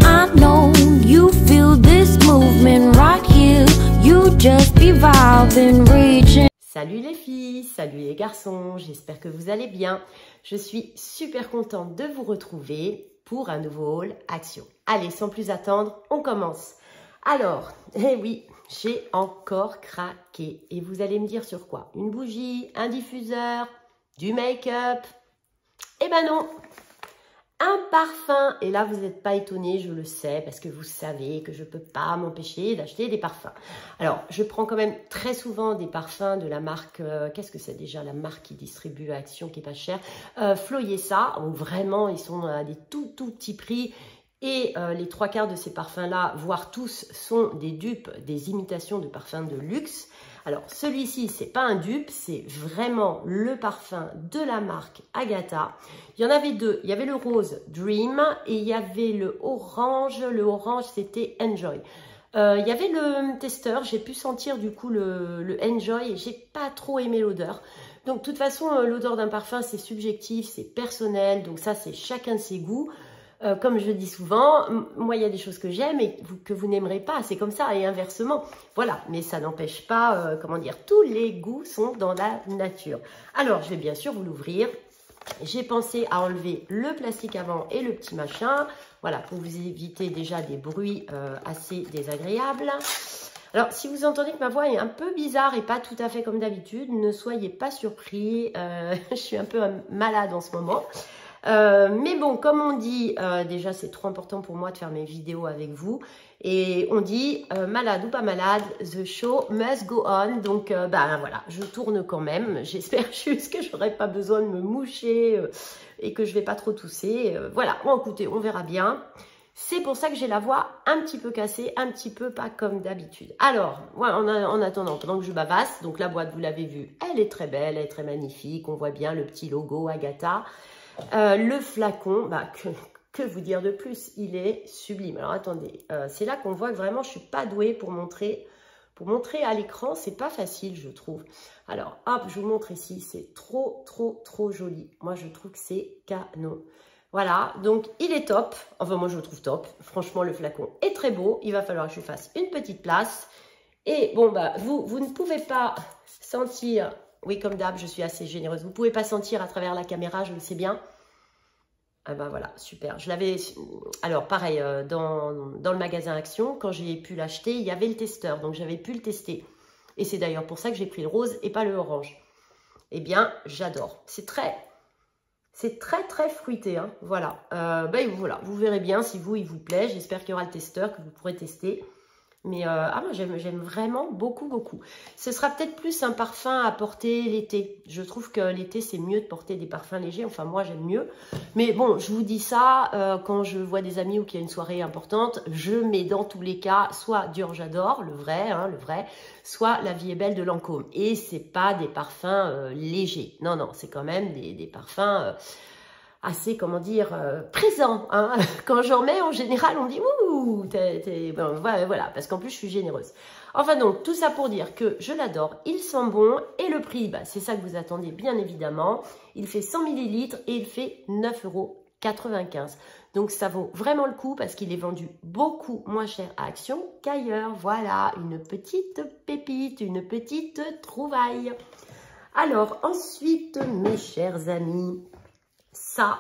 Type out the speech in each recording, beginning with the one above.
I know you feel this movement right here. You just be vibing, reaching. Salut les filles, salut les garçons, j'espère que vous allez bien. Je suis super contente de vous retrouver pour un nouveau haul action. Allez, sans plus attendre, on commence. Alors, eh oui, j'ai encore craqué. Et vous allez me dire sur quoi? Une bougie, un diffuseur, du make-up? Eh ben non, un parfum. Et là, vous n'êtes pas étonnés, je le sais, parce que vous savez que je ne peux pas m'empêcher d'acheter des parfums. Alors, je prends quand même très souvent des parfums de la marque, qu'est-ce que c'est déjà la marque qui distribue Action, qui est pas chère, Floyessa, où vraiment, ils sont à des tout petits prix. Et les trois quarts de ces parfums-là, voire tous, sont des dupes, des imitations de parfums de luxe. Alors, celui-ci, c'est pas un dupe, c'est vraiment le parfum de la marque Agatha. Il y en avait deux. Il y avait le rose Dream et il y avait le orange. Le orange, c'était Enjoy. Il y avait le testeur. J'ai pu sentir du coup le Enjoy et j'ai pas trop aimé l'odeur. Donc, de toute façon, l'odeur d'un parfum, c'est subjectif, c'est personnel. Donc, ça, c'est chacun de ses goûts. Comme je dis souvent, moi il y a des choses que j'aime et que vous n'aimerez pas, c'est comme ça et inversement. Voilà, mais ça n'empêche pas, comment dire, tous les goûts sont dans la nature. Alors je vais bien sûr vous l'ouvrir. J'ai pensé à enlever le plastique avant et le petit machin, voilà, pour vous éviter déjà des bruits assez désagréables. Alors, si vous entendez que ma voix est un peu bizarre et pas tout à fait comme d'habitude, ne soyez pas surpris, je suis un peu malade en ce moment. Mais bon, comme on dit, déjà c'est trop important pour moi de faire mes vidéos avec vous. Et on dit, malade ou pas malade, the show must go on. Donc, ben voilà, je tourne quand même. J'espère juste que je n'aurai pas besoin de me moucher et que je ne vais pas trop tousser. Voilà, bon, écoutez, on verra bien. C'est pour ça que j'ai la voix un petit peu cassée, un petit peu pas comme d'habitude. Alors, voilà, en attendant, pendant que je bavasse, donc la boîte, vous l'avez vue, elle est très belle, elle est très magnifique. On voit bien le petit logo Agatha. Le flacon, bah, que vous dire de plus, il est sublime. Alors attendez, c'est là qu'on voit que vraiment je suis pas douée pour montrer à l'écran, c'est pas facile je trouve. Alors hop, je vous montre ici, c'est trop joli. Moi je trouve que c'est canon. Voilà, donc il est top, enfin moi je le trouve top. Franchement le flacon est très beau, il va falloir que je fasse une petite place. Et bon bah vous ne pouvez pas sentir. Oui, comme d'hab, je suis assez généreuse. Vous ne pouvez pas sentir à travers la caméra, je le sais bien. Ah ben voilà, super. Je l'avais... Alors, pareil, dans le magasin Action, quand j'ai pu l'acheter, il y avait le testeur. Donc, j'avais pu le tester. Et c'est d'ailleurs pour ça que j'ai pris le rose et pas le orange. Eh bien, j'adore. C'est très fruité. Hein. Voilà. Ben, voilà. Vous verrez bien si vous, il vous plaît. J'espère qu'il y aura le testeur que vous pourrez tester. Mais moi j'aime vraiment beaucoup. Ce sera peut-être plus un parfum à porter l'été. Je trouve que l'été c'est mieux de porter des parfums légers. Enfin moi j'aime mieux. Mais bon je vous dis ça quand je vois des amis ou qu'il y a une soirée importante. Je mets dans tous les cas soit Dior J'adore, le vrai, soit La Vie est belle de Lancôme. Et c'est pas des parfums légers. Non, c'est quand même des parfums... assez, comment dire, présent. Hein. Quand j'en mets, en général, on dit « Ouh, bon, voilà, parce qu'en plus, je suis généreuse. » Enfin donc, tout ça pour dire que je l'adore, il sent bon, et le prix, bah, c'est ça que vous attendez, bien évidemment. Il fait 100 ml et il fait 9,95 €. Donc, ça vaut vraiment le coup parce qu'il est vendu beaucoup moins cher à Action qu'ailleurs. Voilà, une petite pépite, une petite trouvaille. Alors, ensuite, mes chers amis... Ça,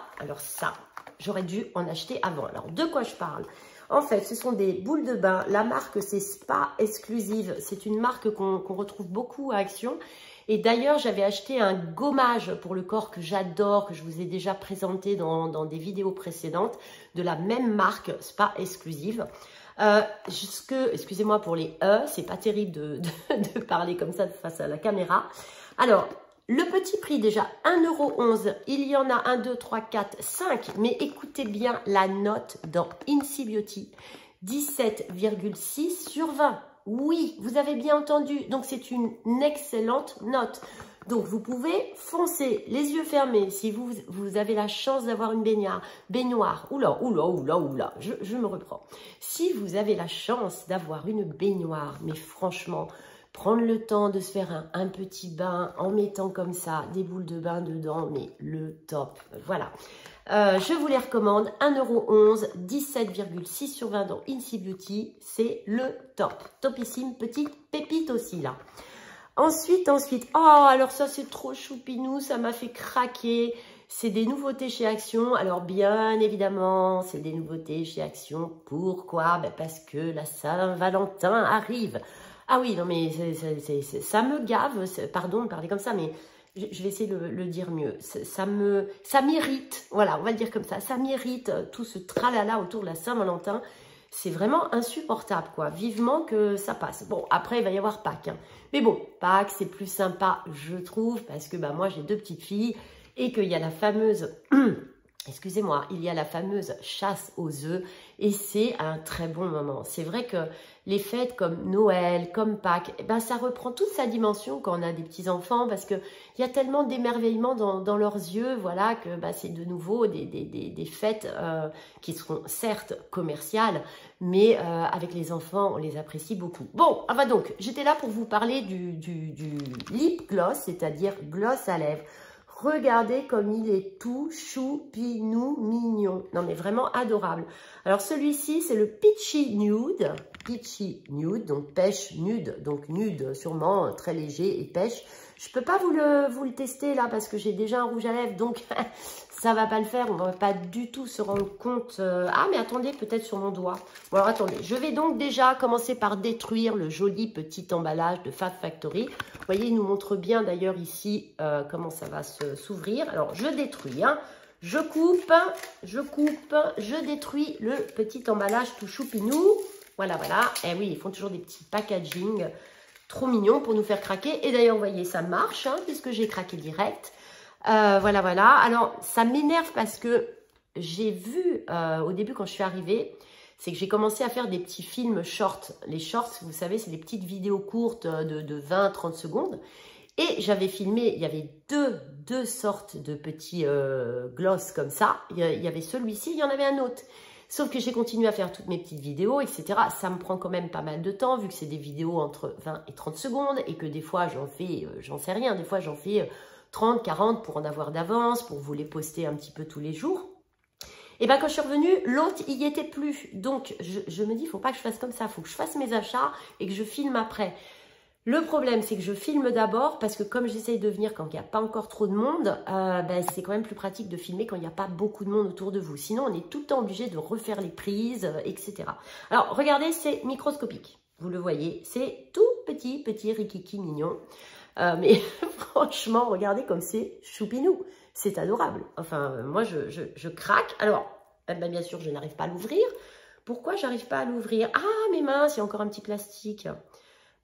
j'aurais dû en acheter avant. Alors, de quoi je parle? En fait, ce sont des boules de bain. La marque, c'est Spa Exclusive. C'est une marque qu'on retrouve beaucoup à Action. Et d'ailleurs, j'avais acheté un gommage pour le corps que j'adore, que je vous ai déjà présenté dans des vidéos précédentes, de la même marque, Spa Exclusive. Excusez-moi pour les E, c'est pas terrible de parler comme ça face à la caméra. Alors... Le petit prix déjà, 1,11 €. Il y en a 1, 2, 3, 4, 5. Mais écoutez bien la note dans Incy Beauty. 17,6 sur 20. Oui, vous avez bien entendu. Donc, c'est une excellente note. Donc, vous pouvez foncer les yeux fermés si vous avez la chance d'avoir une baignoire. Oula, je me reprends. Si vous avez la chance d'avoir une baignoire, mais franchement... prendre le temps de se faire un petit bain en mettant comme ça des boules de bain dedans, mais le top, voilà. Je vous les recommande, 1,11 €, 17,6 sur 20 dans Incy Beauty, c'est le top. Topissime, petite pépite aussi là. Ensuite, oh alors ça c'est trop choupinou, ça m'a fait craquer. C'est des nouveautés chez Action. Alors bien évidemment, c'est des nouveautés chez Action. Pourquoi? Ben parce que la Saint-Valentin arrive. Ah oui, non mais ça me gave, pardon de parler comme ça, mais je vais essayer de le dire mieux. Ça m'irrite, voilà, on va le dire comme ça m'irrite tout ce tralala autour de la Saint-Valentin. C'est vraiment insupportable, quoi. Vivement que ça passe. Bon, après, il va y avoir Pâques, hein. Mais bon, Pâques, c'est plus sympa, je trouve, parce que bah, moi, j'ai 2 petites filles et qu'il y a la fameuse... Excusez-moi, il y a la fameuse chasse aux œufs et c'est un très bon moment. C'est vrai que les fêtes comme Noël, comme Pâques, eh ben, ça reprend toute sa dimension quand on a des petits-enfants parce qu'il y a tellement d'émerveillement dans leurs yeux, voilà, que bah, c'est de nouveau des fêtes qui seront certes commerciales, mais avec les enfants, on les apprécie beaucoup. Bon, enfin donc, j'étais là pour vous parler du lip gloss, c'est-à-dire gloss à lèvres. Regardez comme il est tout choupinou mignon. Non mais vraiment adorable. Alors celui-ci c'est le Peachy Nude. Peachy Nude, donc pêche nude. Donc nude sûrement très léger et pêche. Je peux pas vous le tester là parce que j'ai déjà un rouge à lèvres. Donc ça va pas le faire. On va pas du tout se rendre compte. Ah mais attendez, peut-être sur mon doigt. Bon alors attendez. Je vais donc déjà commencer par détruire le joli petit emballage de Fab Factory. Vous voyez, il nous montre bien d'ailleurs ici comment ça va s'ouvrir. Alors, je détruis, hein. Je coupe, je détruis le petit emballage tout choupinou. Voilà, voilà. Et oui, ils font toujours des petits packaging trop mignons pour nous faire craquer. Et d'ailleurs, vous voyez, ça marche, hein, puisque j'ai craqué direct. Voilà, voilà. Alors, ça m'énerve parce que j'ai vu au début quand je suis arrivée, c'est que j'ai commencé à faire des petits films shorts. Les shorts, vous savez, c'est des petites vidéos courtes de 20-30 secondes. Et j'avais filmé, il y avait deux sortes de petits gloss comme ça. Il y avait celui-ci, il y en avait un autre. Sauf que j'ai continué à faire toutes mes petites vidéos, etc. Ça me prend quand même pas mal de temps, vu que c'est des vidéos entre 20 et 30 secondes. Et que des fois, j'en fais, j'en sais rien, des fois j'en fais 30, 40 pour en avoir d'avance, pour vous les poster un petit peu tous les jours. Et bien quand je suis revenue, l'autre, il n'y était plus. Donc, je me dis, il ne faut pas que je fasse comme ça. Il faut que je fasse mes achats et que je filme après. Le problème, c'est que je filme d'abord parce que comme j'essaye de venir quand il n'y a pas encore trop de monde, c'est quand même plus pratique de filmer quand il n'y a pas beaucoup de monde autour de vous. Sinon, on est tout le temps obligé de refaire les prises, etc. Alors, regardez, c'est microscopique. Vous le voyez, c'est tout petit rikiki mignon. Mais franchement, regardez comme c'est choupinou. C'est adorable. Enfin, moi, je craque. Alors, bien sûr, je n'arrive pas à l'ouvrir. Pourquoi j'arrive pas à l'ouvrir? Ah, mais mince, il y a encore un petit plastique.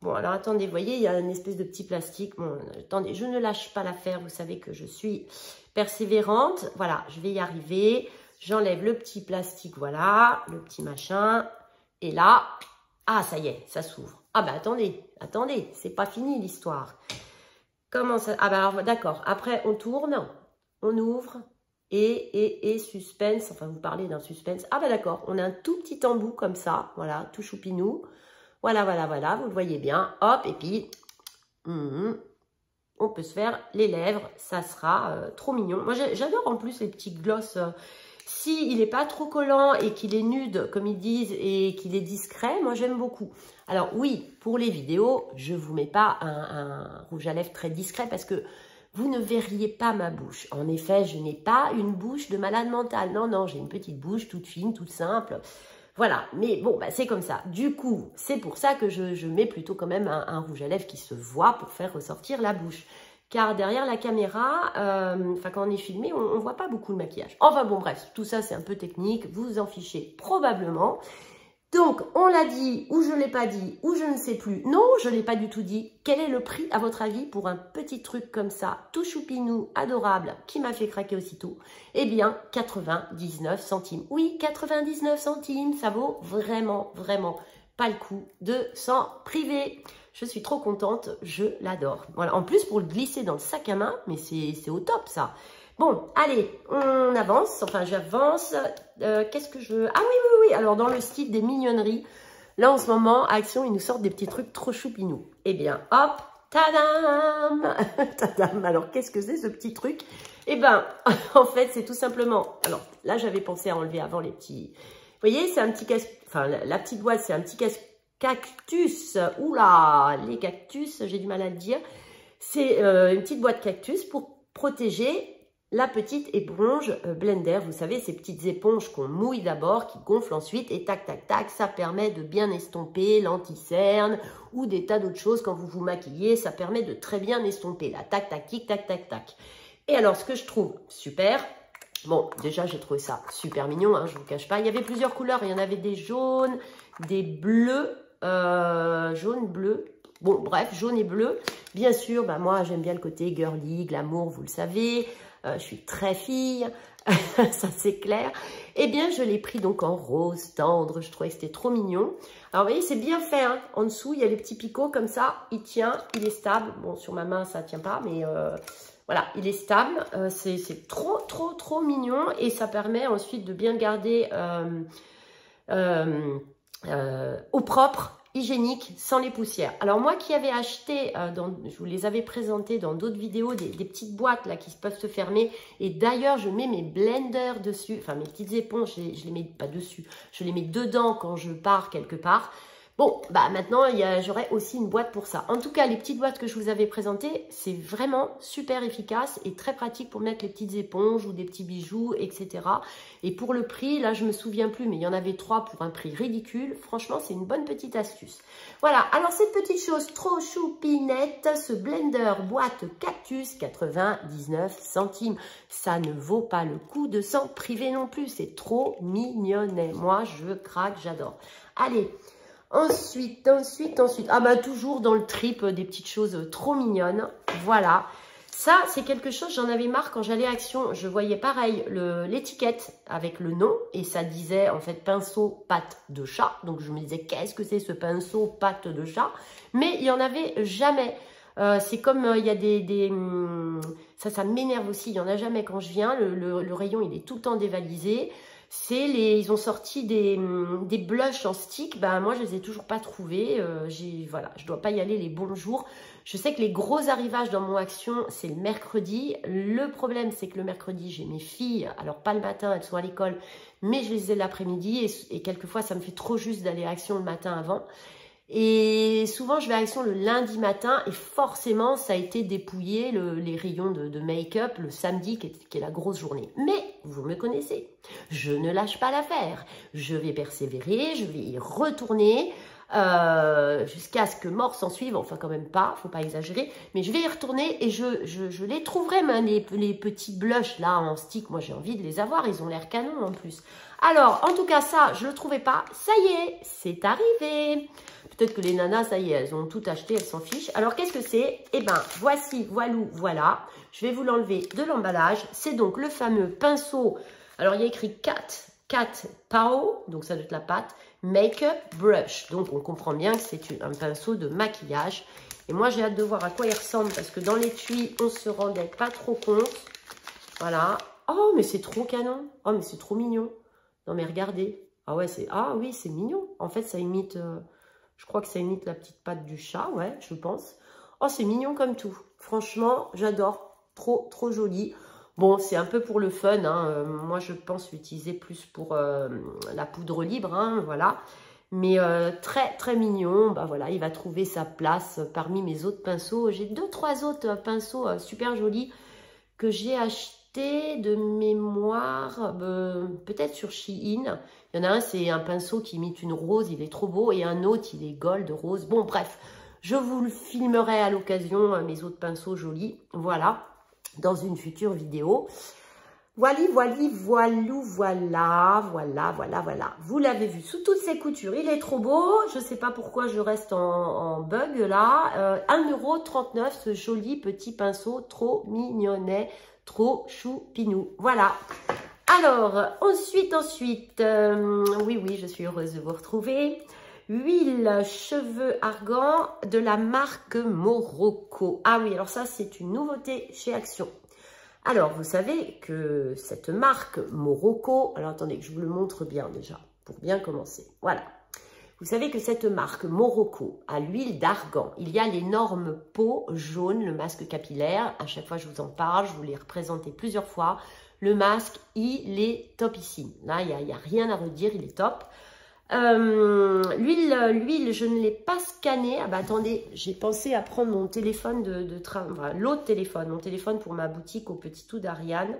Bon, alors attendez, vous voyez, il y a une espèce de petit plastique. Bon, attendez, je ne lâche pas l'affaire. Vous savez que je suis persévérante. Voilà, je vais y arriver. J'enlève le petit plastique, voilà, le petit machin. Et là, ah, ça y est, ça s'ouvre. Ah, ben attendez, c'est pas fini l'histoire. Comment ça? Ah, ben alors, d'accord. Après, on tourne, on ouvre et suspense. Enfin, vous parlez d'un suspense. Ah, ben d'accord, on a un tout petit embout comme ça. Voilà, tout choupinou. Voilà, vous le voyez bien. Hop, et puis, on peut se faire les lèvres. Ça sera trop mignon. Moi, j'adore en plus les petits gloss. S'il n'est pas trop collant et qu'il est nude, comme ils disent, et qu'il est discret, moi, j'aime beaucoup. Alors, oui, pour les vidéos, je ne vous mets pas un rouge à lèvres très discret parce que vous ne verriez pas ma bouche. En effet, je n'ai pas une bouche de malade mentale. Non, non, j'ai une petite bouche toute fine, toute simple. Voilà, mais bon, bah, c'est comme ça. Du coup, c'est pour ça que je mets plutôt quand même un rouge à lèvres qui se voit pour faire ressortir la bouche. Car derrière la caméra, quand on est filmé, on ne voit pas beaucoup le maquillage. Enfin bon, bref, tout ça c'est un peu technique, vous vous en fichez probablement. Donc, on l'a dit, ou je ne l'ai pas dit, ou je ne sais plus. Non, je ne l'ai pas du tout dit. Quel est le prix, à votre avis, pour un petit truc comme ça, tout choupinou, adorable, qui m'a fait craquer aussitôt? Eh bien, 99 centimes. Oui, 99 centimes, ça vaut vraiment, vraiment pas le coup de s'en priver. Je suis trop contente, je l'adore. Voilà, en plus, pour le glisser dans le sac à main, mais c'est au top, ça. Bon, allez, on avance, enfin j'avance. Qu'est-ce que je... Ah oui, alors dans le style des mignonneries, Là, en ce moment, à Action, ils nous sortent des petits trucs trop choupinous. Eh bien, hop, tadam. Tadam. Alors, qu'est-ce que c'est ce petit truc? Eh bien, en fait, c'est tout simplement... Alors, là, j'avais pensé à enlever avant les petits... Vous voyez, c'est un petit casse... Enfin, la petite boîte, c'est un petit cactus. Oula, les cactus, j'ai du mal à le dire. C'est une petite boîte cactus pour protéger la petite éponge blender. Vous savez, ces petites éponges qu'on mouille d'abord, qui gonflent ensuite et tac, tac, tac, ça permet de bien estomper l'anti-cerne ou des tas d'autres choses quand vous vous maquillez. Ça permet de très bien estomper la tac, tac, tic, tac, tac, tac. Et alors, ce que je trouve super... Bon, déjà, j'ai trouvé ça super mignon, hein, je ne vous cache pas. Il y avait plusieurs couleurs. Il y en avait des jaunes, des bleus, jaune, bleu. Bon, bref, jaune et bleu. Bien sûr, bah, moi, j'aime bien le côté girly, glamour, vous le savez. Je suis très fille, ça c'est clair. Eh bien, je l'ai pris donc en rose tendre. Je trouvais que c'était trop mignon. Alors, vous voyez, c'est bien fait. Hein. En dessous, il y a les petits picots comme ça. Il tient, il est stable. Bon, sur ma main, ça ne tient pas, mais... Voilà, il est stable, c'est trop, trop, trop mignon et ça permet ensuite de bien garder au propre, hygiénique, sans les poussières. Alors moi qui avais acheté, je vous les avais présentés dans d'autres vidéos, des petites boîtes là qui peuvent se fermer et d'ailleurs je mets mes blenders dessus, enfin mes petites éponges, je les mets pas dessus, je les mets dedans quand je pars quelque part. Bon, bah maintenant, j'aurai aussi une boîte pour ça. En tout cas, les petites boîtes que je vous avais présentées, c'est vraiment super efficace et très pratique pour mettre les petites éponges ou des petits bijoux, etc. Et pour le prix, là, je me souviens plus, mais il y en avait 3 pour un prix ridicule. Franchement, c'est une bonne petite astuce. Voilà, alors cette petite chose trop choupinette, ce blender boîte cactus, 99 centimes. Ça ne vaut pas le coup de s'en priver non plus. C'est trop mignonnet. Moi, je craque, j'adore. Allez. Ensuite, ah bah toujours dans le trip des petites choses trop mignonnes, voilà. Ça, c'est quelque chose, j'en avais marre quand j'allais à Action, je voyais pareil l'étiquette avec le nom et ça disait en fait pinceau patte de chat. Donc je me disais, qu'est-ce que c'est ce pinceau patte de chat? Mais il n'y en avait jamais. C'est comme il y a ça m'énerve aussi, il n'y en a jamais quand je viens, le rayon il est tout le temps dévalisé. Ils ont sorti des blushs en stick, ben moi je les ai toujours pas trouvés, voilà, je dois pas y aller les bons jours. Je sais que les gros arrivages dans mon Action, c'est le mercredi. Le problème, c'est que le mercredi, j'ai mes filles, alors pas le matin, elles sont à l'école, mais je les ai l'après-midi et quelquefois ça me fait trop juste d'aller à Action le matin avant. Et souvent, je vais à Action le lundi matin et forcément, ça a été dépouillé, les rayons de make-up, le samedi qui est la grosse journée. Mais, vous me connaissez, je ne lâche pas l'affaire. Je vais persévérer, je vais y retourner jusqu'à ce que mort s'en suive. Enfin, quand même pas, faut pas exagérer. Mais je vais y retourner et je les trouverai, même les petits blushs là en stick. Moi, j'ai envie de les avoir, ils ont l'air canon en plus. Alors, en tout cas, ça, je ne le trouvais pas. Ça y est, c'est arrivé. Peut-être que les nanas, ça y est, elles ont tout acheté, elles s'en fichent. Alors, qu'est-ce que c'est? Eh bien, voici, voilà. Je vais vous l'enlever de l'emballage. C'est donc le fameux pinceau. Alors, il y a écrit Cat Pow, donc ça doit être la pâte, Makeup Brush. Donc, on comprend bien que c'est un pinceau de maquillage. Et moi, j'ai hâte de voir à quoi il ressemble parce que dans l'étui, on se rendait pas trop compte. Voilà. Oh, mais c'est trop canon. Oh, mais c'est trop mignon. Non, mais regardez. Ah ouais, oui, c'est mignon. En fait, ça imite... je crois que ça imite la petite patte du chat, ouais, je pense. Oh, c'est mignon comme tout. Franchement, j'adore. Trop, trop joli. Bon, c'est un peu pour le fun. Hein. Moi, je pense l'utiliser plus pour la poudre libre, hein, voilà. Mais très, très mignon. Bah voilà, il va trouver sa place parmi mes autres pinceaux. J'ai 2-3 autres pinceaux super jolis que j'ai achetés de mémoire, peut-être sur Shein. Il y en a un, c'est un pinceau qui imite une rose, il est trop beau, et un autre, il est gold, rose. Bon, bref, je vous le filmerai à l'occasion, mes autres pinceaux jolis, voilà, dans une future vidéo. Voilà. Vous l'avez vu, sous toutes ses coutures, il est trop beau. Je ne sais pas pourquoi je reste en bug là. 1,39 €, ce joli petit pinceau, trop mignonnet. Trop choupinou. Voilà. Alors, ensuite, oui, je suis heureuse de vous retrouver. Huile cheveux argan de la marque Morocco. Ah oui, alors ça, c'est une nouveauté chez Action. Alors, vous savez que cette marque Morocco, alors attendez que je vous le montre bien déjà, pour bien commencer. Voilà. Vous savez que cette marque Morocco à l'huile d'argan, il y a l'énorme pot jaune, le masque capillaire. À chaque fois, je vous en parle, je vous l'ai représenté plusieurs fois. Le masque, il est topissime. Là, il n'y a rien à redire, il est top. L'huile, je ne l'ai pas scannée. Ah bah attendez, j'ai pensé à prendre mon téléphone enfin, l'autre téléphone, mon téléphone pour ma boutique au Petit Tout d'Ariane.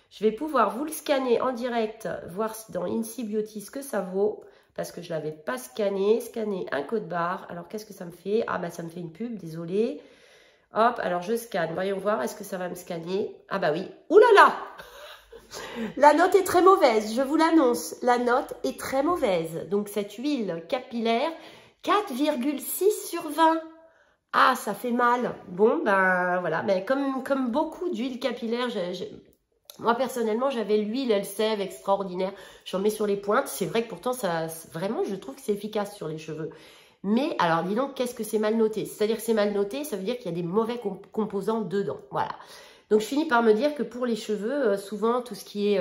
Je vais pouvoir vous le scanner en direct, voir dans Incy Beauty ce que ça vaut. Parce que je ne l'avais pas scanné. Scanner un code barre. Alors, qu'est-ce que ça me fait? Ah, bah, ça me fait une pub, désolé. Hop, alors je scanne. Voyons voir, est-ce que ça va me scanner? Ah, bah oui. Ouh là là! La note est très mauvaise, je vous l'annonce. La note est très mauvaise. Donc, cette huile capillaire, 4,6 sur 20. Ah, ça fait mal. Bon, ben voilà. Mais comme beaucoup d'huiles capillaires, moi, personnellement, j'avais l'huile Elseve extraordinaire. J'en mets sur les pointes. C'est vrai que pourtant, vraiment, je trouve que c'est efficace sur les cheveux. Mais, alors, dis donc, qu'est-ce que c'est mal noté? C'est-à-dire que c'est mal noté, ça veut dire qu'il y a des mauvais composants dedans. Voilà. Donc, je finis par me dire que pour les cheveux, souvent, tout ce qui est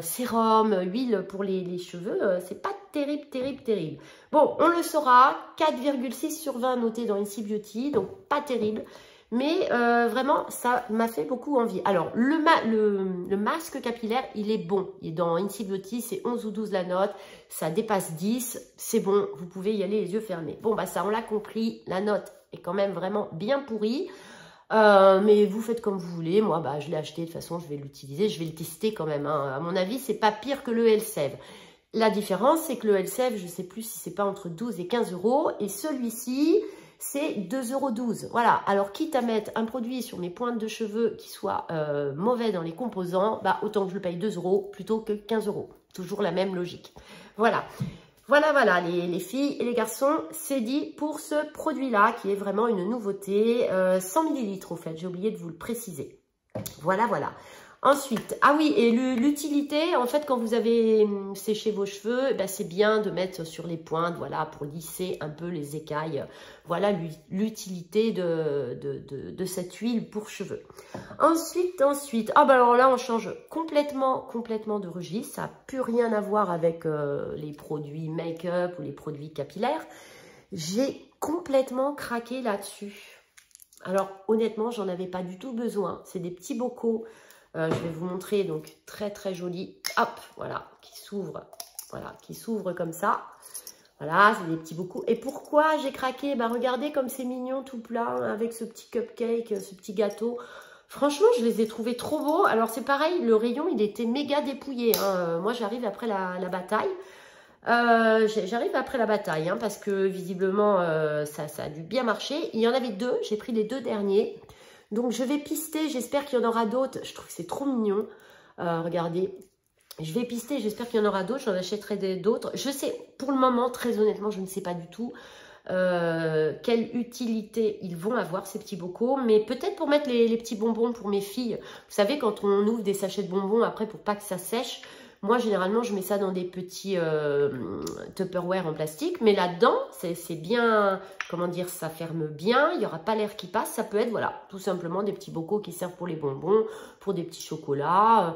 sérum, huile pour les cheveux, c'est pas terrible, terrible, terrible. Bon, on le saura. 4,6 sur 20 noté dans Incy Beauty. Donc, pas terrible. Mais vraiment, ça m'a fait beaucoup envie. Alors, le masque capillaire, il est bon. Il est dans Incy Beauty, c'est 11 ou 12 la note. Ça dépasse 10, c'est bon. Vous pouvez y aller les yeux fermés. Bon, bah ça, on l'a compris. La note est quand même vraiment bien pourrie. Mais vous faites comme vous voulez. Moi, bah, je l'ai acheté. De toute façon, je vais l'utiliser. Je vais le tester quand même. Hein. À mon avis, c'est pas pire que le Elseve. La différence, c'est que le Elseve, je ne sais plus si c'est pas entre 12 et 15 €. Et celui-ci, c'est 2,12 €. Voilà, alors quitte à mettre un produit sur mes pointes de cheveux qui soit mauvais dans les composants, bah, autant que je le paye 2 € plutôt que 15 €. Toujours la même logique. Voilà, voilà, les filles et les garçons, c'est dit pour ce produit-là qui est vraiment une nouveauté. 100 ml au fait, j'ai oublié de vous le préciser. Voilà. Ensuite, ah oui, et l'utilité, en fait, quand vous avez séché vos cheveux, ben, c'est bien de mettre sur les pointes, voilà, pour lisser un peu les écailles. Voilà l'utilité de cette huile pour cheveux. Ensuite, ah ben alors là, on change complètement de registre. Ça n'a plus rien à voir avec les produits make-up ou les produits capillaires. J'ai complètement craqué là-dessus. Alors, honnêtement, j'en avais pas du tout besoin. C'est des petits bocaux. Je vais vous montrer, donc très joli, hop, voilà, qui s'ouvre comme ça. Voilà, c'est des petits bocaux. Et pourquoi j'ai craqué? Bah regardez comme c'est mignon tout plein avec ce petit cupcake, ce petit gâteau. Franchement, je les ai trouvés trop beaux. Alors c'est pareil, le rayon, il était méga dépouillé. Hein. Moi, j'arrive après la bataille. J'arrive après la bataille, hein, parce que visiblement, ça a dû bien marcher. Il y en avait deux, j'ai pris les deux derniers. Donc, je vais pister, j'espère qu'il y en aura d'autres. Je trouve que c'est trop mignon. Regardez, je vais pister, j'espère qu'il y en aura d'autres. J'en achèterai d'autres. Je sais, pour le moment, très honnêtement, je ne sais pas du tout quelle utilité ils vont avoir, ces petits bocaux. Mais peut-être pour mettre les petits bonbons pour mes filles. Vous savez, quand on ouvre des sachets de bonbons, après, pour pas que ça sèche, moi, généralement, je mets ça dans des petits Tupperware en plastique. Mais là-dedans, c'est bien, comment dire, ça ferme bien. Il n'y aura pas l'air qui passe. Ça peut être, voilà, tout simplement des petits bocaux qui servent pour les bonbons, pour des petits chocolats.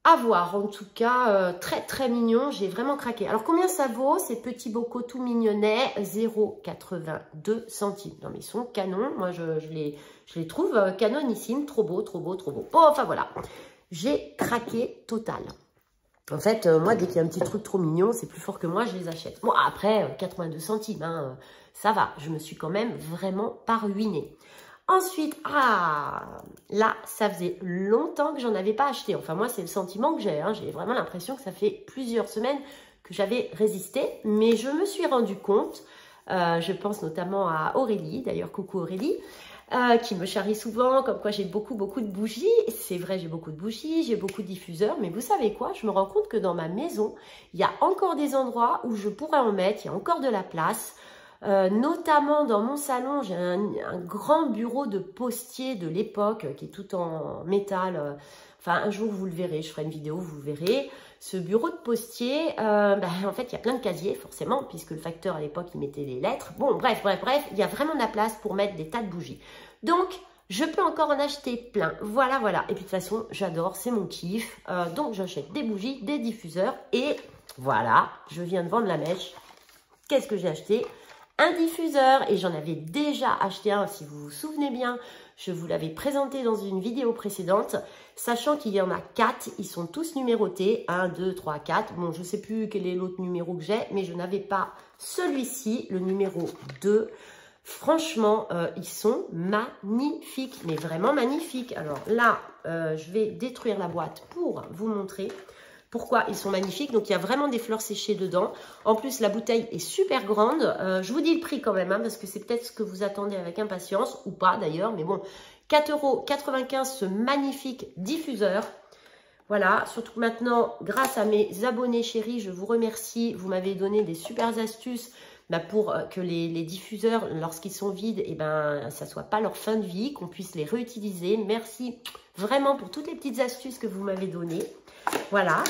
À voir, en tout cas, très mignon. J'ai vraiment craqué. Alors, combien ça vaut, ces petits bocaux tout mignonnets? 0,82 centimes. Non, mais ils sont canons. Moi, je les trouve canonissimes. Trop beau. Bon, enfin, voilà. J'ai craqué total. En fait, moi, dès qu'il y a un petit truc trop mignon, c'est plus fort que moi, je les achète. Bon, après, 82 centimes, hein, ça va. Je me suis quand même vraiment pas ruinée. Ensuite, là, ça faisait longtemps que j'en avais pas acheté. Enfin, moi, c'est le sentiment que j'ai. Hein. J'ai vraiment l'impression que ça fait plusieurs semaines que j'avais résisté. Mais je me suis rendu compte, je pense notamment à Aurélie, d'ailleurs, coucou Aurélie, qui me charrie souvent, comme quoi j'ai beaucoup de bougies. C'est vrai, j'ai beaucoup de bougies, j'ai beaucoup de diffuseurs, mais vous savez quoi? Je me rends compte que dans ma maison, il y a encore des endroits où je pourrais en mettre, il y a encore de la place. Notamment dans mon salon, j'ai un grand bureau de postier de l'époque qui est tout en métal. Enfin, un jour, vous le verrez, je ferai une vidéo, vous le verrez. Ce bureau de postier, en fait, il y a plein de casiers, forcément, puisque le facteur, à l'époque, il mettait les lettres. Bon, bref, il y a vraiment de la place pour mettre des tas de bougies. Donc, je peux encore en acheter plein. Voilà. Et puis, de toute façon, j'adore, c'est mon kiff. Donc, j'achète des bougies, des diffuseurs. Et voilà, je viens de vendre la mèche. qu'est-ce que j'ai acheté? Un diffuseur, et j'en avais déjà acheté un, si vous vous souvenez bien, je vous l'avais présenté dans une vidéo précédente, sachant qu'il y en a 4, ils sont tous numérotés, 1, 2, 3, 4, bon je ne sais plus quel est l'autre numéro que j'ai, mais je n'avais pas celui-ci, le numéro 2, franchement, ils sont magnifiques, mais vraiment magnifiques. Alors là, je vais détruire la boîte pour vous montrer pourquoi ils sont magnifiques. Donc, il y a vraiment des fleurs séchées dedans. En plus, la bouteille est super grande. Je vous dis le prix quand même, hein, parce que c'est peut-être ce que vous attendez avec impatience, ou pas d'ailleurs. Mais bon, 4,95 € ce magnifique diffuseur. Voilà, surtout que maintenant, grâce à mes abonnés chéris, je vous remercie. Vous m'avez donné des super astuces pour que les diffuseurs, lorsqu'ils sont vides, eh ben, ça ne soit pas leur fin de vie, qu'on puisse les réutiliser. Merci vraiment pour toutes les petites astuces que vous m'avez données. Voilà.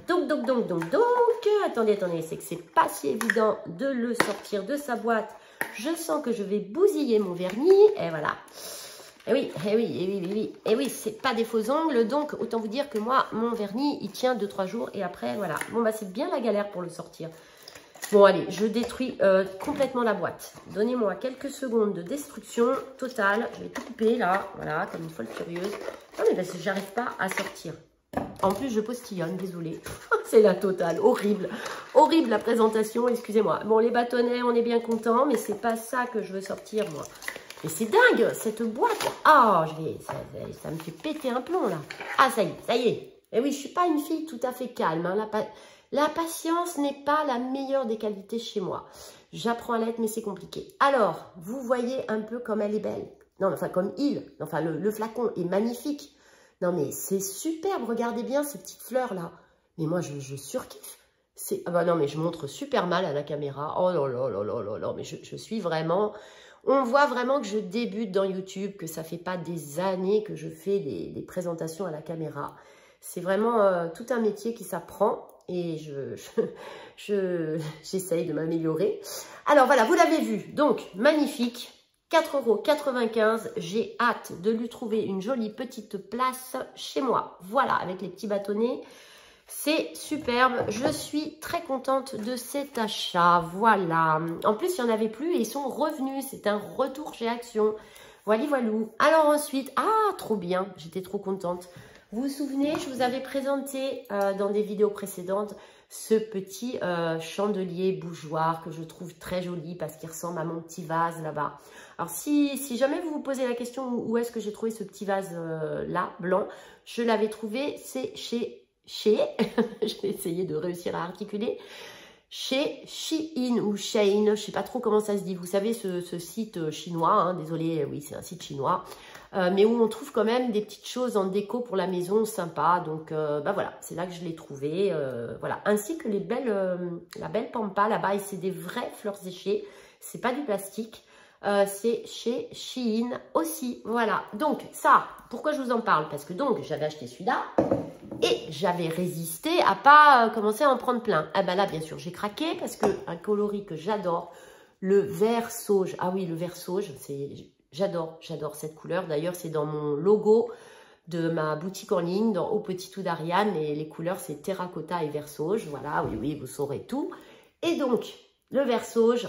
Donc, attendez, c'est que c'est pas si évident de le sortir de sa boîte. Je sens que je vais bousiller mon vernis. Et voilà. Et oui, c'est pas des faux ongles. Donc, autant vous dire que moi, mon vernis, il tient 2-3 jours. Et après, voilà. Bon, bah, c'est bien la galère pour le sortir. Bon, allez, je détruis complètement la boîte. Donnez-moi quelques secondes de destruction totale. Je vais tout couper, là. Voilà, comme une folle furieuse. Non, mais parce que j'arrive pas à sortir. En plus, je postillonne, désolée. C'est la totale, horrible. Horrible la présentation, excusez-moi. Bon, les bâtonnets, on est bien content, mais c'est pas ça que je veux sortir, moi. Mais c'est dingue, cette boîte. Ah, ça me fait péter un plomb, là. Ah, ça y est. Et oui, je suis pas une fille tout à fait calme. Hein. La patience n'est pas la meilleure des qualités chez moi. J'apprends à l'être, mais c'est compliqué. Alors, vous voyez un peu comme elle est belle. Non, enfin, comme il. Enfin, le flacon est magnifique. Non, mais c'est superbe. Regardez bien ces petites fleurs-là. Mais moi, je surkiffe. Ah bah non, mais je montre super mal à la caméra. Oh là là là là là là. Mais je suis vraiment... On voit vraiment que je débute dans YouTube, que ça fait pas des années que je fais des présentations à la caméra. C'est vraiment tout un métier qui s'apprend. Et j'essaye de m'améliorer. Alors voilà, vous l'avez vu. Donc, magnifique. 4,95 €. J'ai hâte de lui trouver une jolie petite place chez moi. Voilà, avec les petits bâtonnets. C'est superbe. Je suis très contente de cet achat. Voilà. En plus, il n'y en avait plus et ils sont revenus. C'est un retour chez Action. Voilà, voilou. Alors ensuite, ah, trop bien. J'étais trop contente. Vous vous souvenez, je vous avais présenté dans des vidéos précédentes ce petit chandelier bougeoir que je trouve très joli parce qu'il ressemble à mon petit vase là-bas. Alors, si jamais vous vous posez la question où est-ce que j'ai trouvé ce petit vase là, blanc, je l'avais trouvé, c'est chez je vais essayer de réussir à articuler, chez Shein ou Shein, je ne sais pas trop comment ça se dit. Vous savez, ce site chinois, hein, désolé, oui, c'est un site chinois, mais où on trouve quand même des petites choses en déco pour la maison sympa. Donc, bah voilà, c'est là que je l'ai trouvé. Voilà, ainsi que la belle pampa là-bas, et c'est des vraies fleurs séchées, c'est pas du plastique. C'est chez Shein aussi, voilà. Donc ça, pourquoi je vous en parle? Parce que donc j'avais acheté celui-là et j'avais résisté à pas commencer à en prendre plein. Ah ben là, bien sûr, j'ai craqué parce que un coloris que j'adore, le vert sauge. Ah oui, le vert sauge, j'adore cette couleur. D'ailleurs, c'est dans mon logo de ma boutique en ligne, dans Au Petit Tout d'Ariane, et les couleurs, c'est terracotta et vert sauge. Voilà, oui, vous saurez tout. Et donc, le vert sauge,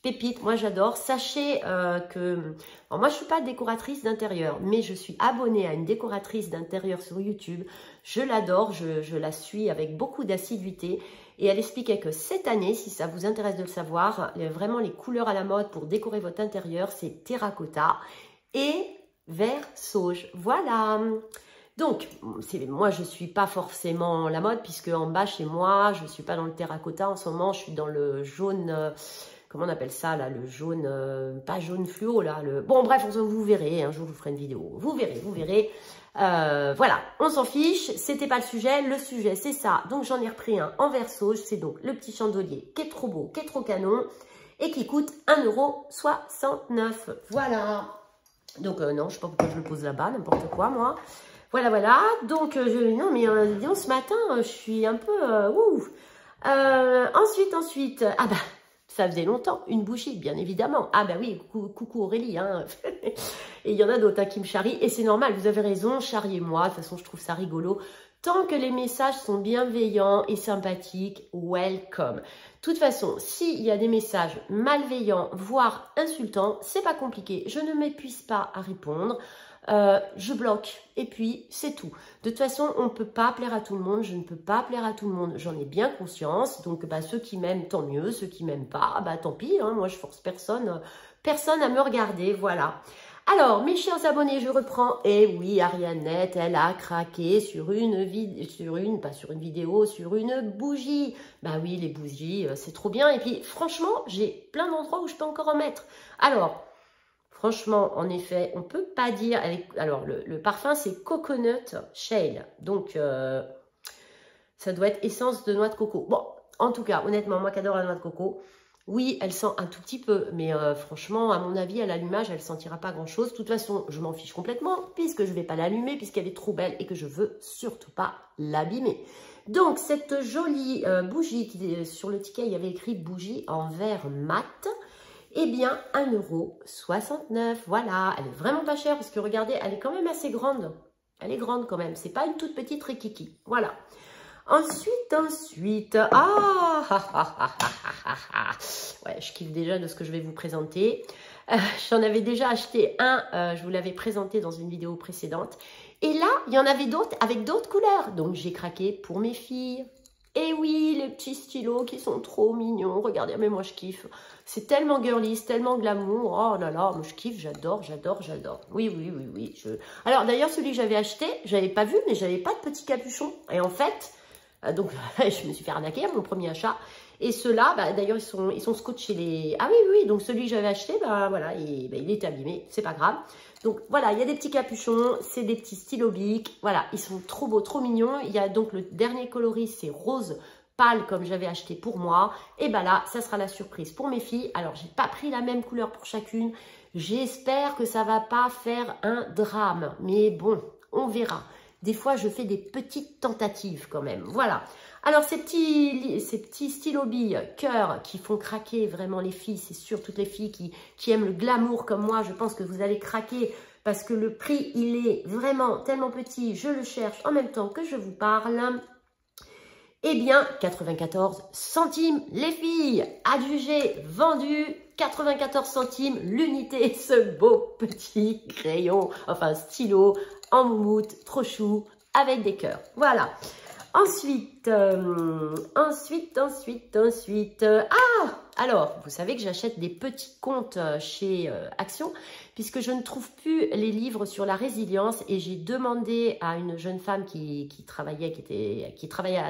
pépite, moi j'adore. Sachez que... Alors moi je ne suis pas décoratrice d'intérieur, mais je suis abonnée à une décoratrice d'intérieur sur YouTube. Je l'adore, je la suis avec beaucoup d'assiduité. Et elle expliquait que cette année, si ça vous intéresse de le savoir, vraiment les couleurs à la mode pour décorer votre intérieur, c'est terracotta et vert sauge. Voilà. Donc, moi, je ne suis pas forcément la mode, puisque en bas, chez moi, je ne suis pas dans le terracotta. En ce moment, je suis dans le jaune... comment on appelle ça, là, le jaune, pas jaune fluo, là. Bon, bref, vous verrez, un jour, je vous ferai une vidéo. Vous verrez. Voilà, on s'en fiche, c'était pas le sujet, c'est ça. Donc, j'en ai repris un en vert sauge. C'est donc le petit chandelier qui est trop beau, qui est trop canon, et qui coûte 1,69 €. Voilà. Donc, non, je sais pas pourquoi je le pose là-bas, n'importe quoi, moi. Voilà. Donc, non, mais disons, ce matin, je suis un peu... Ensuite, ah bah... Ça faisait longtemps, une bougie, bien évidemment. Ah bah oui, coucou Aurélie. Hein. Et il y en a d'autres qui me charrient. Et c'est normal, vous avez raison, charriez-moi. De toute façon, je trouve ça rigolo Tant que les messages sont bienveillants et sympathiques, welcome. De toute façon, s'il y a des messages malveillants, voire insultants, c'est pas compliqué. Je ne m'épuise pas à répondre. Je bloque et puis c'est tout. De toute façon, on ne peut pas plaire à tout le monde, je ne peux pas plaire à tout le monde, j'en ai bien conscience. Donc ceux qui m'aiment, tant mieux, ceux qui m'aiment pas, tant pis, hein, moi je force personne à me regarder, voilà. Alors, mes chers abonnés, je reprends. Et oui, Arianette, elle a craqué sur une bougie. Bah oui, les bougies, c'est trop bien. Et puis, franchement, j'ai plein d'endroits où je peux encore en mettre. Alors, franchement, en effet, on ne peut pas dire... Alors, le parfum, c'est Coconut Shale. Donc, ça doit être essence de noix de coco. Bon, en tout cas, honnêtement, moi qui adore la noix de coco, oui, elle sent un tout petit peu. Mais franchement, à mon avis, à l'allumage, elle ne sentira pas grand-chose. De toute façon, je m'en fiche complètement puisque je ne vais pas l'allumer, puisqu'elle est trop belle et que je ne veux surtout pas l'abîmer. Donc, cette jolie bougie, sur le ticket, il y avait écrit bougie en verre mat. Eh bien, 1,69 €. Voilà, elle est vraiment pas chère parce que regardez, elle est quand même assez grande. Elle est grande quand même. C'est pas une toute petite rikiki. Voilà. Ensuite. Ouais, je kiffe déjà de ce que je vais vous présenter. J'en avais déjà acheté un. Je vous l'avais présenté dans une vidéo précédente. Et là, il y en avait d'autres avec d'autres couleurs. Donc, j'ai craqué pour mes filles. Et oui, les petits stylos qui sont trop mignons. Regardez, mais moi je kiffe. C'est tellement girly, c'est tellement glamour. Oh là là, moi je kiffe, j'adore. Oui. Alors d'ailleurs, celui que j'avais acheté, j'avais pas vu, mais j'avais pas de petit capuchon. Et en fait, donc je me suis fait arnaquer à mon premier achat. Et ceux-là, d'ailleurs, ils sont scotchés. Ah oui, donc celui que j'avais acheté, voilà, il est abîmé, c'est pas grave. Donc voilà, il y a des petits capuchons, c'est des petits stylos bics. Voilà, ils sont trop beaux, trop mignons. Il y a donc le dernier coloris, c'est rose pâle comme j'avais acheté pour moi. Et là, ça sera la surprise pour mes filles. Alors, j'ai pas pris la même couleur pour chacune. J'espère que ça va pas faire un drame. Mais bon, on verra. Des fois, je fais des petites tentatives quand même. Voilà. Alors, ces petits stylos billes cœur qui font craquer vraiment les filles, c'est sûr, toutes les filles qui aiment le glamour comme moi, je pense que vous allez craquer parce que le prix, il est vraiment tellement petit. Je le cherche en même temps que je vous parle. Eh bien, 94 centimes, les filles, adjugé, vendu, 94 centimes l'unité, ce beau petit crayon, enfin stylo en moumoute, trop chou, avec des cœurs. Voilà. Ensuite, alors, vous savez que j'achète des petits comptes chez Action, puisque je ne trouve plus les livres sur la résilience et j'ai demandé à une jeune femme qui travaillait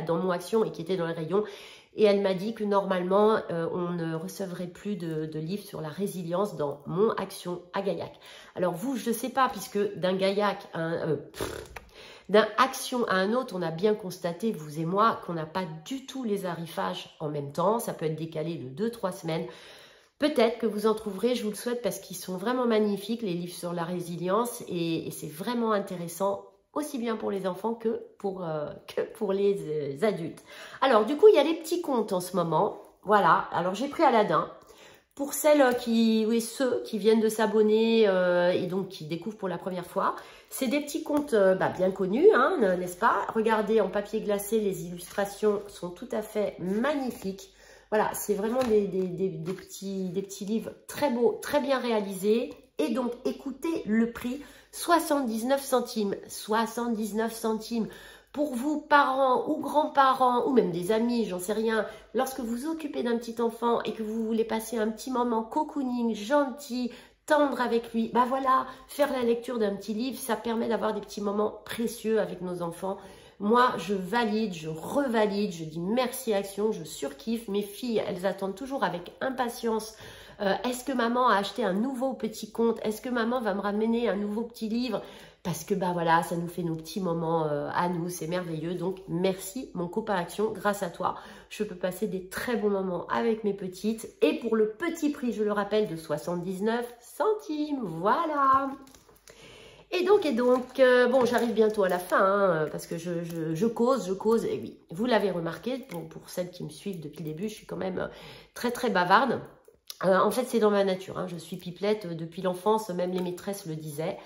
dans mon Action et qui était dans les rayons, et elle m'a dit que normalement, on ne recevrait plus de livres sur la résilience dans mon Action à Gaillac. Alors vous, je ne sais pas, puisque d'un Gaillac à d'un Action à un autre, on a bien constaté, vous et moi, qu'on n'a pas du tout les arrivages en même temps. Ça peut être décalé de 2-3 semaines. Peut-être que vous en trouverez, je vous le souhaite, parce qu'ils sont vraiment magnifiques, les livres sur la résilience. Et c'est vraiment intéressant, aussi bien pour les enfants que pour les adultes. Alors, du coup, il y a les petits contes en ce moment. Voilà, alors j'ai pris Aladdin. Pour ceux qui viennent de s'abonner et donc qui découvrent pour la première fois, c'est des petits contes bien connus, hein, n'est-ce pas? Regardez, en papier glacé, les illustrations sont tout à fait magnifiques. Voilà, c'est vraiment des petits livres très beaux, très bien réalisés. Et donc, écoutez le prix, 79 centimes. 79 centimes. Pour vous, parents ou grands-parents, ou même des amis, j'en sais rien, lorsque vous vous occupez d'un petit enfant et que vous voulez passer un petit moment cocooning, gentil, tendre avec lui, voilà, faire la lecture d'un petit livre, ça permet d'avoir des petits moments précieux avec nos enfants. Moi, je valide, je revalide, je dis merci Action, je surkiffe. Mes filles, elles attendent toujours avec impatience. Est-ce que maman a acheté un nouveau petit conte? Est-ce que maman va me ramener un nouveau petit livre? Parce que voilà, ça nous fait nos petits moments à nous, c'est merveilleux. Donc merci mon copain Action, grâce à toi, je peux passer des très bons moments avec mes petites. Et pour le petit prix, je le rappelle, de 79 centimes, voilà. Et donc, bon, j'arrive bientôt à la fin, hein, parce que je cause, et oui, vous l'avez remarqué, pour celles qui me suivent depuis le début, je suis quand même très très bavarde. En fait, c'est dans ma nature, hein, je suis pipelette depuis l'enfance, même les maîtresses le disaient.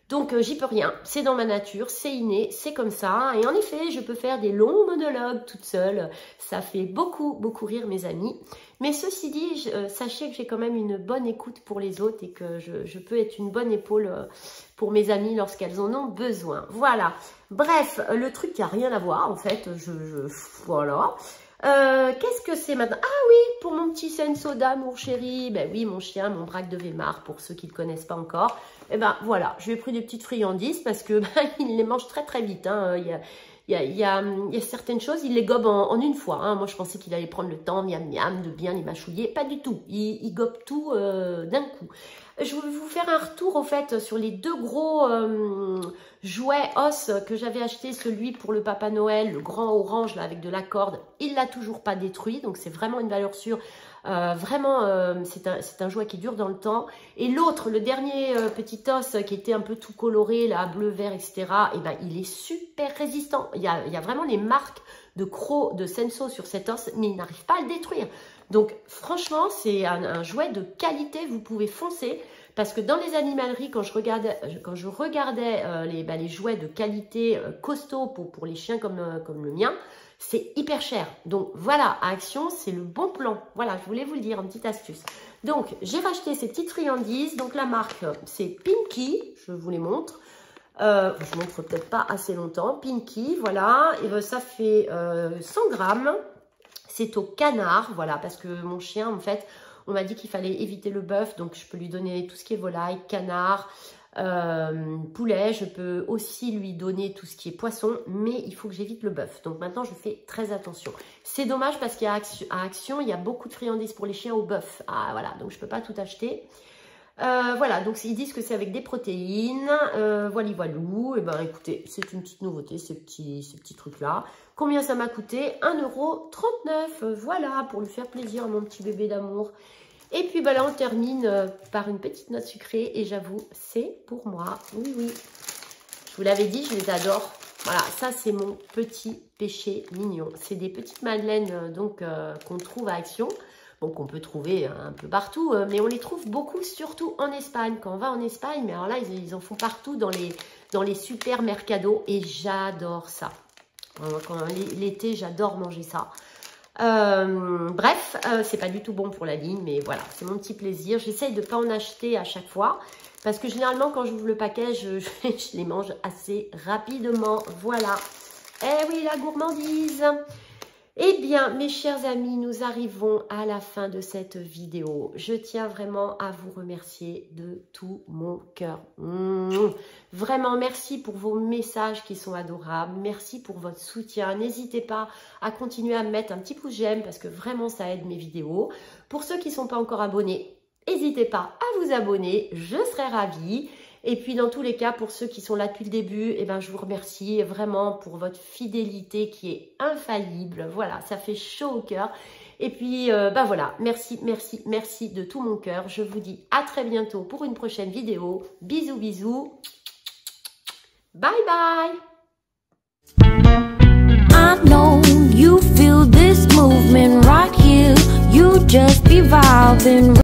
Donc, j'y peux rien. C'est dans ma nature, c'est inné, c'est comme ça. Et en effet, je peux faire des longs monologues toute seule. Ça fait beaucoup rire mes amis. Mais ceci dit, sachez que j'ai quand même une bonne écoute pour les autres et que je peux être une bonne épaule pour mes amies lorsqu'elles en ont besoin. Voilà. Bref, le truc qui n'a rien à voir, en fait. Voilà. Qu'est-ce que c'est maintenant? Ah oui, pour mon petit Senso d'amour chéri, ben oui, mon chien, mon braque de Weimar, pour ceux qui ne le connaissent pas encore. Et ben voilà, je lui ai pris des petites friandises parce que ben, il les mange très vite. Hein. Il y a certaines choses, il les gobe en une fois. Hein. Moi, je pensais qu'il allait prendre le temps, miam miam, de bien les mâchouiller. Pas du tout, il gobe tout d'un coup. Je vais vous faire un retour, au fait, sur les deux gros jouets os que j'avais acheté. Celui pour le Papa Noël, le grand orange, là, avec de la corde. Il ne l'a toujours pas détruit, donc c'est vraiment une valeur sûre. C'est un jouet qui dure dans le temps. Et l'autre, le dernier petit os qui était un peu tout coloré, là, bleu, vert, etc. Et ben, il est super résistant. Il y a vraiment les marques de crocs de Senso sur cet os, mais il n'arrive pas à le détruire. Donc, franchement, c'est un jouet de qualité. Vous pouvez foncer. Parce que dans les animaleries, quand je regardais les jouets de qualité costauds pour les chiens comme le mien, c'est hyper cher. Donc voilà, à Action, c'est le bon plan. Voilà, je voulais vous le dire, une petite astuce. Donc, j'ai racheté ces petites friandises. Donc, la marque, c'est Pinky. Je vous les montre. Je montre peut-être pas assez longtemps. Pinky, voilà. Et ça fait 100 grammes. C'est au canard, voilà, parce que mon chien, en fait, on m'a dit qu'il fallait éviter le bœuf, donc je peux lui donner tout ce qui est volaille, canard, poulet. Je peux aussi lui donner tout ce qui est poisson, mais il faut que j'évite le bœuf. Donc maintenant, je fais très attention. C'est dommage parce qu'à Action, il y a beaucoup de friandises pour les chiens au bœuf. Ah voilà, donc je ne peux pas tout acheter. Voilà, donc ils disent que c'est avec des protéines, voilou. Et ben écoutez, c'est une petite nouveauté, ces petits trucs-là. Combien ça m'a coûté? 1,39 €, voilà, pour lui faire plaisir à mon petit bébé d'amour. Et puis bah là, on termine par une petite note sucrée, et j'avoue, c'est pour moi. Oui, oui, je vous l'avais dit, je les adore. Voilà, ça c'est mon petit péché mignon. C'est des petites madeleines donc qu'on trouve à Action. Bon, qu'on peut trouver un peu partout, mais on les trouve beaucoup, surtout en Espagne. Quand on va en Espagne, mais alors là, ils en font partout dans les super mercados, et j'adore ça. L'été, j'adore manger ça. Bref, c'est pas du tout bon pour la ligne, mais voilà, c'est mon petit plaisir. J'essaye de ne pas en acheter à chaque fois, parce que généralement, quand j'ouvre le paquet, je les mange assez rapidement. Voilà. Eh oui, la gourmandise! Eh bien, mes chers amis, nous arrivons à la fin de cette vidéo. Je tiens vraiment à vous remercier de tout mon cœur. Vraiment, merci pour vos messages qui sont adorables. Merci pour votre soutien. N'hésitez pas à continuer à me mettre un petit pouce j'aime parce que vraiment, ça aide mes vidéos. Pour ceux qui ne sont pas encore abonnés, n'hésitez pas à vous abonner. Je serai ravie. Et puis, dans tous les cas, pour ceux qui sont là depuis le début, eh ben, je vous remercie vraiment pour votre fidélité qui est infaillible. Voilà, ça fait chaud au cœur. Et puis, bah voilà, merci, merci, merci de tout mon cœur. Je vous dis à très bientôt pour une prochaine vidéo. Bisous, bisous. Bye, bye. I know you feel this movement right here. You just be vibing.